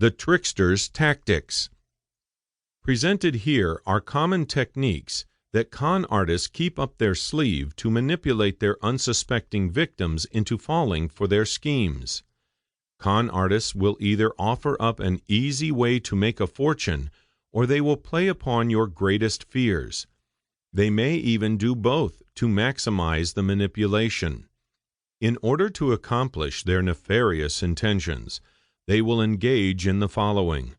The trickster's tactics. Presented here are common techniques that con artists keep up their sleeve to manipulate their unsuspecting victims into falling for their schemes. Con artists will either offer up an easy way to make a fortune, or they will play upon your greatest fears. They may even do both to maximize the manipulation. In order to accomplish their nefarious intentions, they will engage in the following.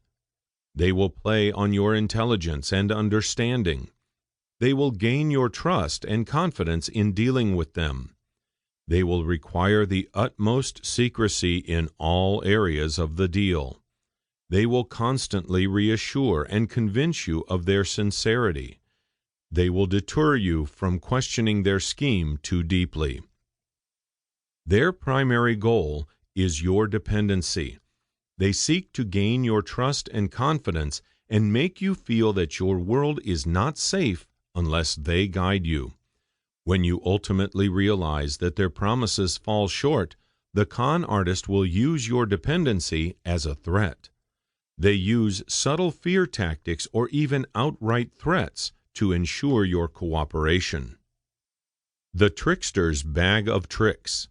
They will play on your intelligence and understanding. They will gain your trust and confidence in dealing with them. They will require the utmost secrecy in all areas of the deal. They will constantly reassure and convince you of their sincerity. They will deter you from questioning their scheme too deeply. Their primary goal is your dependency. They seek to gain your trust and confidence and make you feel that your world is not safe unless they guide you. When you ultimately realize that their promises fall short, the con artist will use your dependency as a threat. They use subtle fear tactics or even outright threats to ensure your cooperation. The trickster's bag of tricks.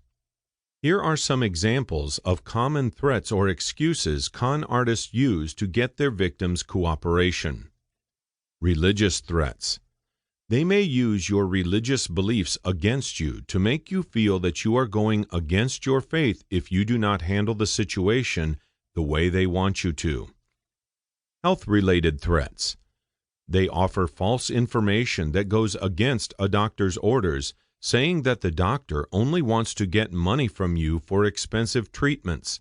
Here are some examples of common threats or excuses con artists use to get their victims' cooperation. Religious threats. They may use your religious beliefs against you to make you feel that you are going against your faith if you do not handle the situation the way they want you to. Health-related threats. They offer false information that goes against a doctor's orders, saying that the doctor only wants to get money from you for expensive treatments.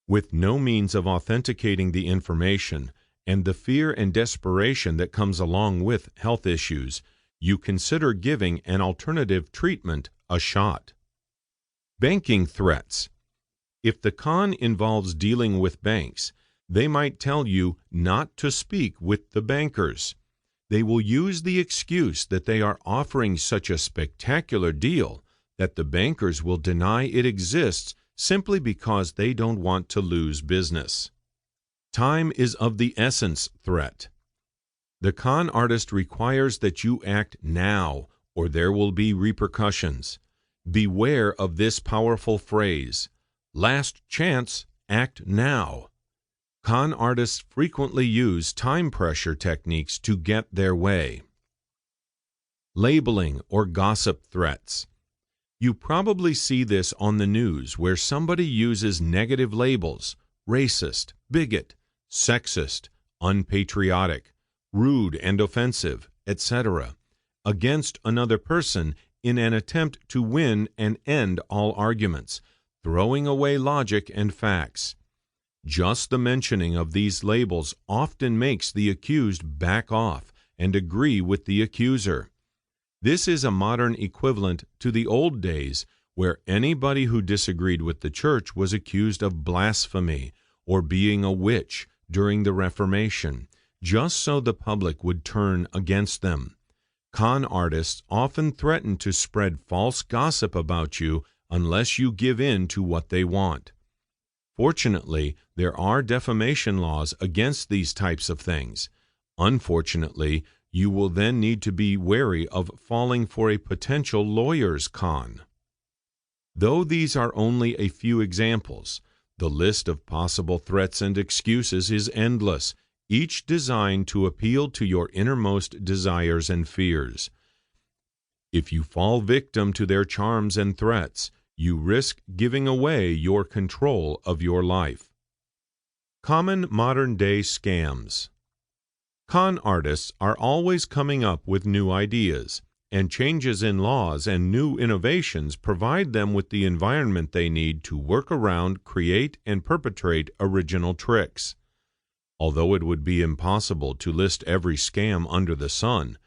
With no means of authenticating the information and the fear and desperation that comes along with health issues, you consider giving an alternative treatment a shot. Banking threats. If the con involves dealing with banks, they might tell you not to speak with the bankers. They will use the excuse that they are offering such a spectacular deal that the bankers will deny it exists simply because they don't want to lose business. Time is of the essence threat. The con artist requires that you act now, or there will be repercussions. Beware of this powerful phrase, "Last chance, act now." Con artists frequently use time pressure techniques to get their way. Labeling or gossip threats. You probably see this on the news where somebody uses negative labels, racist, bigot, sexist, unpatriotic, rude and offensive, etc., against another person in an attempt to win and end all arguments, throwing away logic and facts. Just the mentioning of these labels often makes the accused back off and agree with the accuser. This is a modern equivalent to the old days where anybody who disagreed with the church was accused of blasphemy or being a witch during the Reformation, just so the public would turn against them. Con artists often threaten to spread false gossip about you unless you give in to what they want. Fortunately, there are defamation laws against these types of things. Unfortunately, you will then need to be wary of falling for a potential lawyer's con. Though these are only a few examples, the list of possible threats and excuses is endless, each designed to appeal to your innermost desires and fears. If you fall victim to their charms and threats, you risk giving away your control of your life. Common modern-day scams. Con artists are always coming up with new ideas, and changes in laws and new innovations provide them with the environment they need to work around, create, and perpetrate original tricks. Although it would be impossible to list every scam under the sun,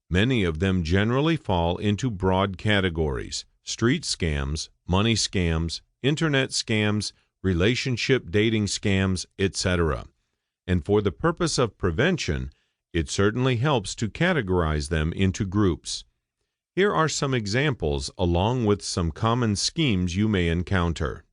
many of them generally fall into broad categories: street scams, money scams, internet scams, relationship dating scams, etc. And for the purpose of prevention, it certainly helps to categorize them into groups. Here are some examples along with some common schemes you may encounter.